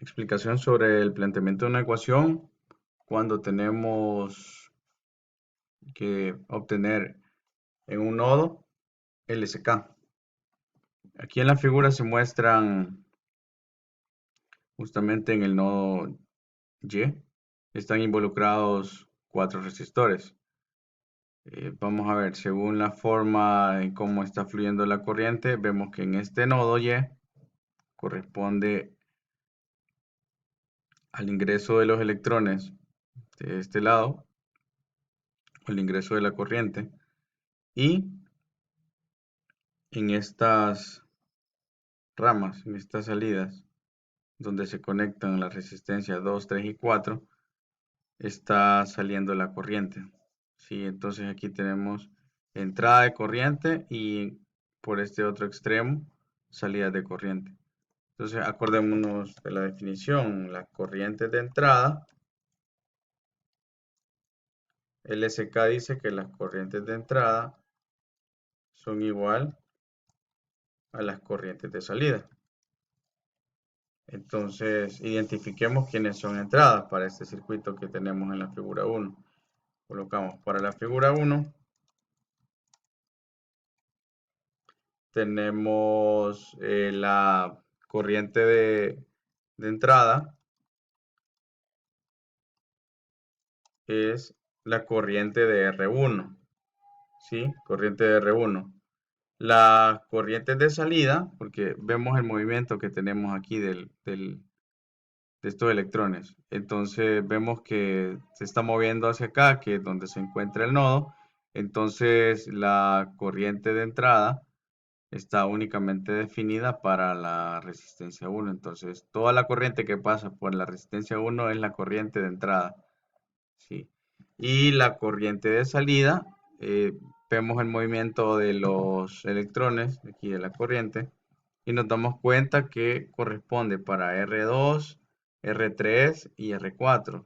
Explicación sobre el planteamiento de una ecuación cuando tenemos que obtener en un nodo LSK. Aquí en la figura se muestran justamente en el nodo Y, están involucrados 4 resistores. Vamos a ver, según la forma en cómo está fluyendo la corriente, vemos que en este nodo Y corresponde al ingreso de los electrones de este lado, el ingreso de la corriente, y en estas ramas, en estas salidas, donde se conectan las resistencias 2, 3 y 4, está saliendo la corriente. ¿Sí? Entonces aquí tenemos entrada de corriente y por este otro extremo, salida de corriente. Entonces acordémonos de la definición. La corriente de entrada, LSK dice que las corrientes de entrada son igual a las corrientes de salida. Entonces, identifiquemos quiénes son entradas para este circuito que tenemos en la figura 1. Colocamos para la figura 1, tenemos la corriente de entrada, es la corriente de R1, ¿sí? Corriente de R1. La corriente de salida, porque vemos el movimiento que tenemos aquí de estos electrones. Entonces vemos que se está moviendo hacia acá, que es donde se encuentra el nodo. Entonces la corriente de entrada está únicamente definida para la resistencia 1. Entonces toda la corriente que pasa por la resistencia 1 es la corriente de entrada. ¿Sí? Y la corriente de salida, vemos el movimiento de los electrones aquí de la corriente y nos damos cuenta que corresponde para R2, R3 y R4.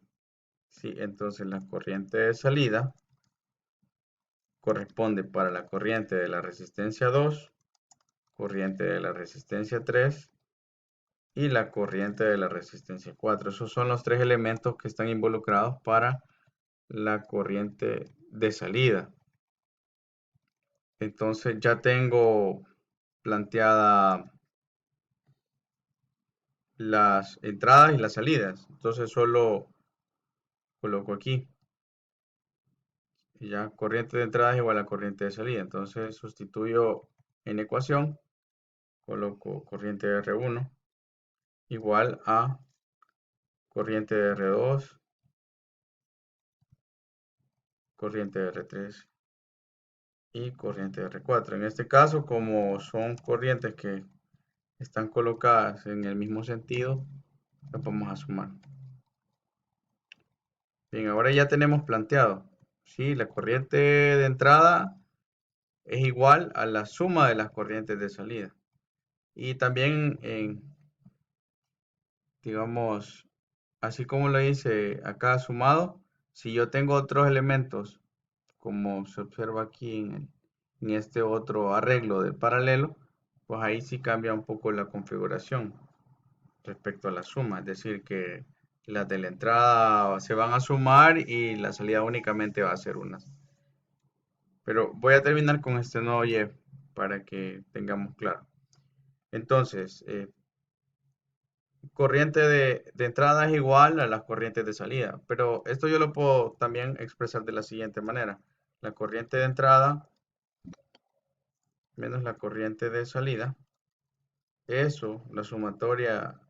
¿Sí? Entonces la corriente de salida corresponde para la corriente de la resistencia 2, corriente de la resistencia 3 y la corriente de la resistencia 4. Esos son los tres elementos que están involucrados para la corriente de salida. Entonces ya tengo planteada las entradas y las salidas. Entonces solo coloco aquí. Y ya corriente de entrada es igual a corriente de salida. Entonces sustituyo en ecuación. Coloco corriente de R1 igual a corriente de R2, corriente de R3 y corriente de R4. En este caso, como son corrientes que están colocadas en el mismo sentido, las vamos a sumar. Bien, ahora ya tenemos planteado, ¿sí? La corriente de entrada es igual a la suma de las corrientes de salida. Y también, digamos, así como lo hice acá sumado, si yo tengo otros elementos, como se observa aquí en este otro arreglo del paralelo, pues ahí sí cambia un poco la configuración respecto a la suma. Es decir, que las de la entrada se van a sumar y la salida únicamente va a ser una. Pero voy a terminar con este nuevo Y para que tengamos claro. Entonces, corriente de entrada es igual a las corrientes de salida, pero esto yo lo puedo también expresar de la siguiente manera. La corriente de entrada menos la corriente de salida, eso, la sumatoria,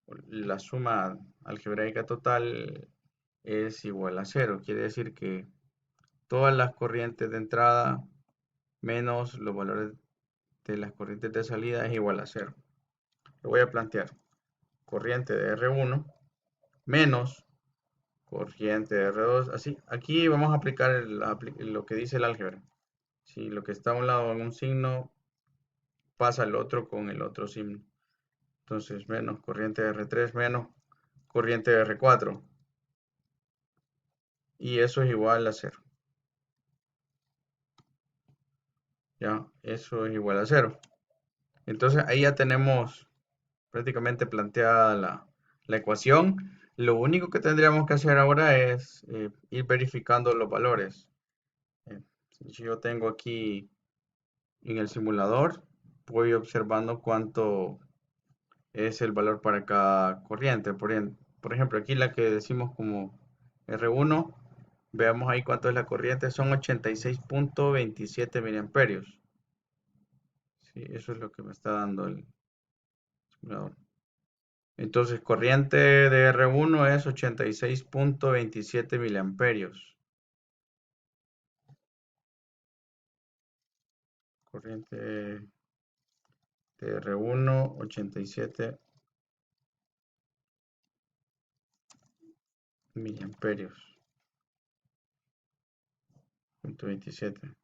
la suma algebraica total es igual a cero. Quiere decir que todas las corrientes de entrada menos los valores de las corrientes de salida es igual a cero. Lo voy a plantear. Corriente de R1 menos corriente de R2. Así, aquí vamos a aplicar lo que dice el álgebra. Si lo que está a un lado en un signo pasa al otro con el otro signo. Entonces, menos corriente de R3 menos corriente de R4. Y eso es igual a cero. Ya, eso es igual a cero. Entonces ahí ya tenemos prácticamente planteada la ecuación. Lo único que tendríamos que hacer ahora es ir verificando los valores. Eh, si yo tengo aquí en el simulador, voy observando cuánto es el valor para cada corriente. Por ejemplo, aquí la que decimos como R1, veamos ahí cuánto es la corriente, son 86.27 miliamperios. Sí, eso es lo que me está dando el simulador. Entonces, corriente de R1 es 86.27 miliamperios. Corriente de R1, 87 miliamperios. 27.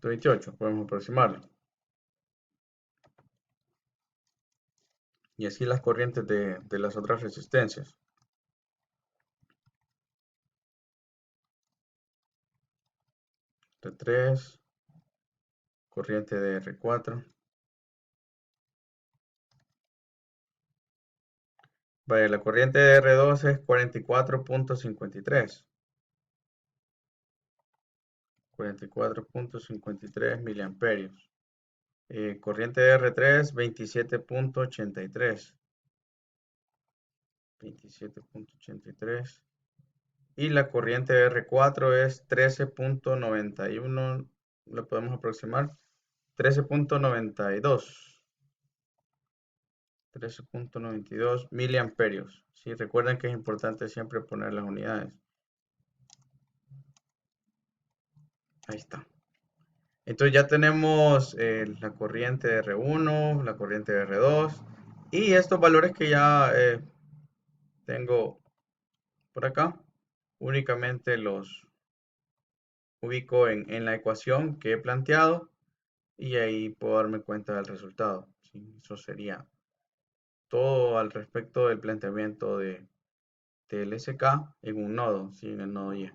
28, podemos aproximarlo. Y así las corrientes de las otras resistencias. R3, corriente de R4. Vaya, la corriente de R2 es 44.53. 44.53 miliamperios. Corriente de R3, 27.83. 27.83. Y la corriente de R4 es 13.91. Lo podemos aproximar. 13.92. 13.92 miliamperios. ¿Sí? Recuerden que es importante siempre poner las unidades. Ahí está. Entonces ya tenemos la corriente de R1, la corriente de R2 y estos valores que ya tengo por acá, únicamente los ubico en la ecuación que he planteado y ahí puedo darme cuenta del resultado. ¿Sí? Eso sería todo al respecto del planteamiento del SK en un nodo, ¿sí? En el nodo Y.